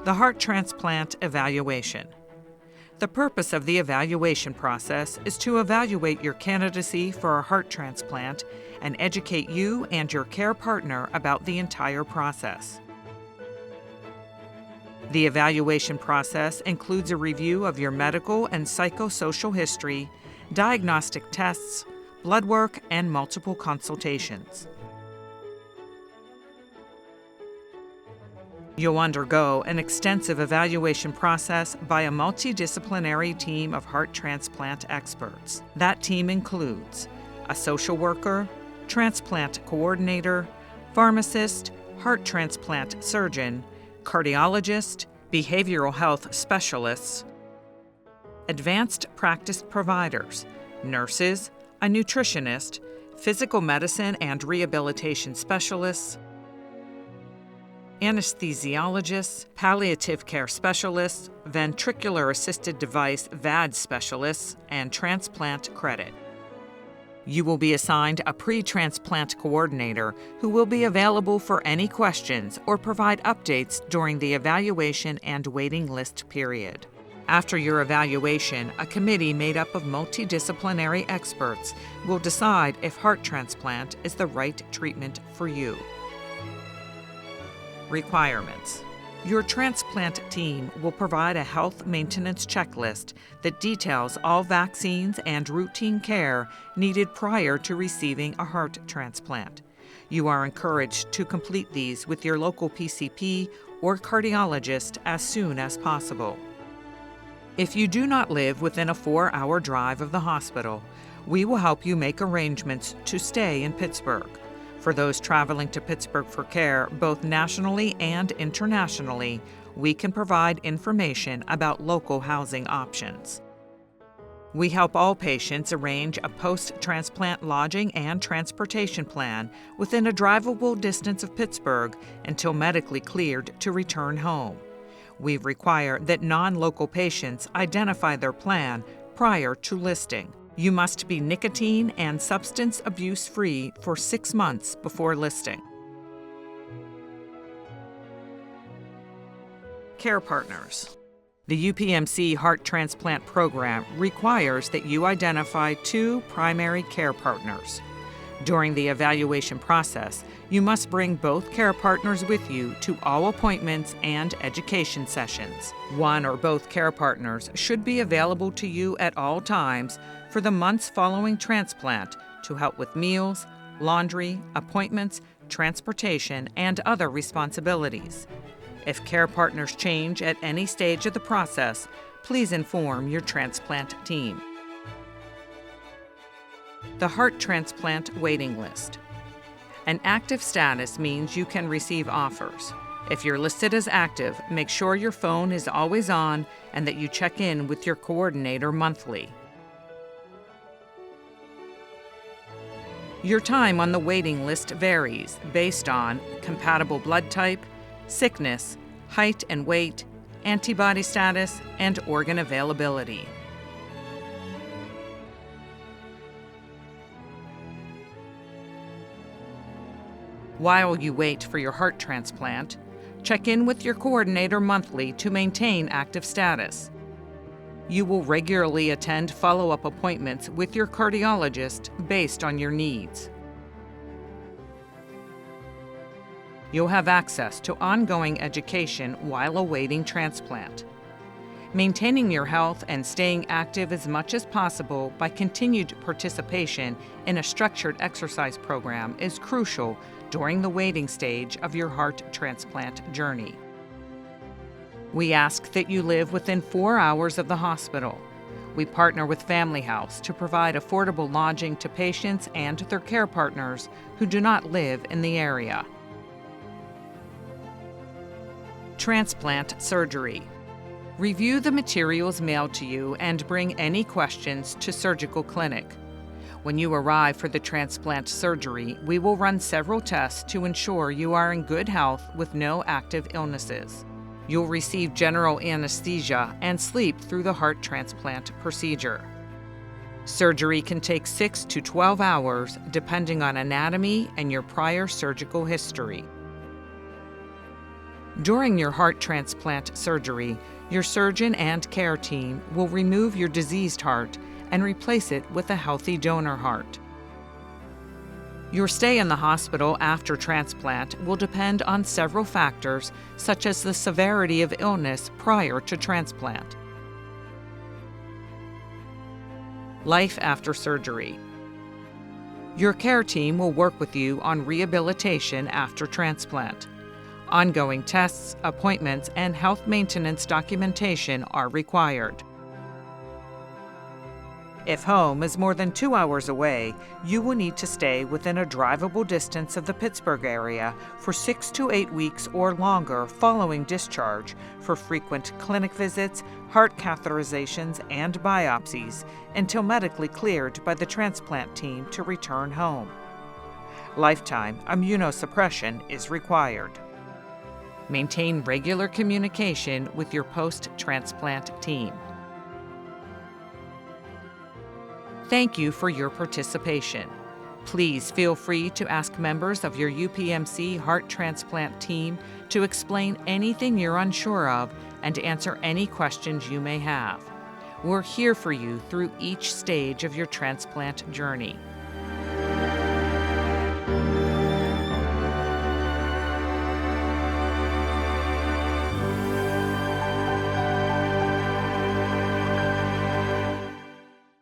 The heart transplant evaluation. The purpose of the evaluation process is to evaluate your candidacy for a heart transplant and educate you and your care partner about the entire process. The evaluation process includes a review of your medical and psychosocial history, diagnostic tests, blood work, and multiple consultations. You'll undergo an extensive evaluation process by a multidisciplinary team of heart transplant experts. That team includes a social worker, transplant coordinator, pharmacist, heart transplant surgeon, cardiologist, behavioral health specialists, advanced practice providers, nurses, a nutritionist, physical medicine and rehabilitation specialists, anesthesiologists, palliative care specialists, ventricular assisted device VAD specialists, and transplant credit. You will be assigned a pre-transplant coordinator who will be available for any questions or provide updates during the evaluation and waiting list period. After your evaluation, a committee made up of multidisciplinary experts will decide if heart transplant is the right treatment for you. Requirements. Your transplant team will provide a health maintenance checklist that details all vaccines and routine care needed prior to receiving a heart transplant. You are encouraged to complete these with your local PCP or cardiologist as soon as possible. If you do not live within a 4-hour drive of the hospital, we will help you make arrangements to stay in Pittsburgh. For those traveling to Pittsburgh for care, both nationally and internationally, we can provide information about local housing options. We help all patients arrange a post-transplant lodging and transportation plan within a drivable distance of Pittsburgh until medically cleared to return home. We require that non-local patients identify their plan prior to listing. You must be nicotine and substance abuse free for 6 months before listing. Care partners. The UPMC Heart Transplant Program requires that you identify 2 primary care partners. During the evaluation process, you must bring both care partners with you to all appointments and education sessions. One or both care partners should be available to you at all times for the months following transplant to help with meals, laundry, appointments, transportation, and other responsibilities. If care partners change at any stage of the process, please inform your transplant team. The heart transplant waiting list. An active status means you can receive offers. If you're listed as active, make sure your phone is always on and that you check in with your coordinator monthly. Your time on the waiting list varies based on compatible blood type, sickness, height and weight, antibody status, and organ availability. While you wait for your heart transplant, check in with your coordinator monthly to maintain active status. You will regularly attend follow-up appointments with your cardiologist based on your needs. You'll have access to ongoing education while awaiting transplant. Maintaining your health and staying active as much as possible by continued participation in a structured exercise program is crucial during the waiting stage of your heart transplant journey. We ask that you live within 4 hours of the hospital. We partner with Family House to provide affordable lodging to patients and their care partners who do not live in the area. Transplant surgery. Review the materials mailed to you and bring any questions to surgical clinic. When you arrive for the transplant surgery, we will run several tests to ensure you are in good health with no active illnesses. You'll receive general anesthesia and sleep through the heart transplant procedure. Surgery can take 6 to 12 hours depending on anatomy and your prior surgical history. During your heart transplant surgery, your surgeon and care team will remove your diseased heart and replace it with a healthy donor heart. Your stay in the hospital after transplant will depend on several factors, such as the severity of illness prior to transplant. Life after surgery. Your care team will work with you on rehabilitation after transplant. Ongoing tests, appointments, and health maintenance documentation are required. If home is more than 2 hours away, you will need to stay within a drivable distance of the Pittsburgh area for 6 to 8 weeks or longer following discharge for frequent clinic visits, heart catheterizations, and biopsies until medically cleared by the transplant team to return home. Lifetime immunosuppression is required. Maintain regular communication with your post-transplant team. Thank you for your participation. Please feel free to ask members of your UPMC Heart Transplant team to explain anything you're unsure of and answer any questions you may have. We're here for you through each stage of your transplant journey.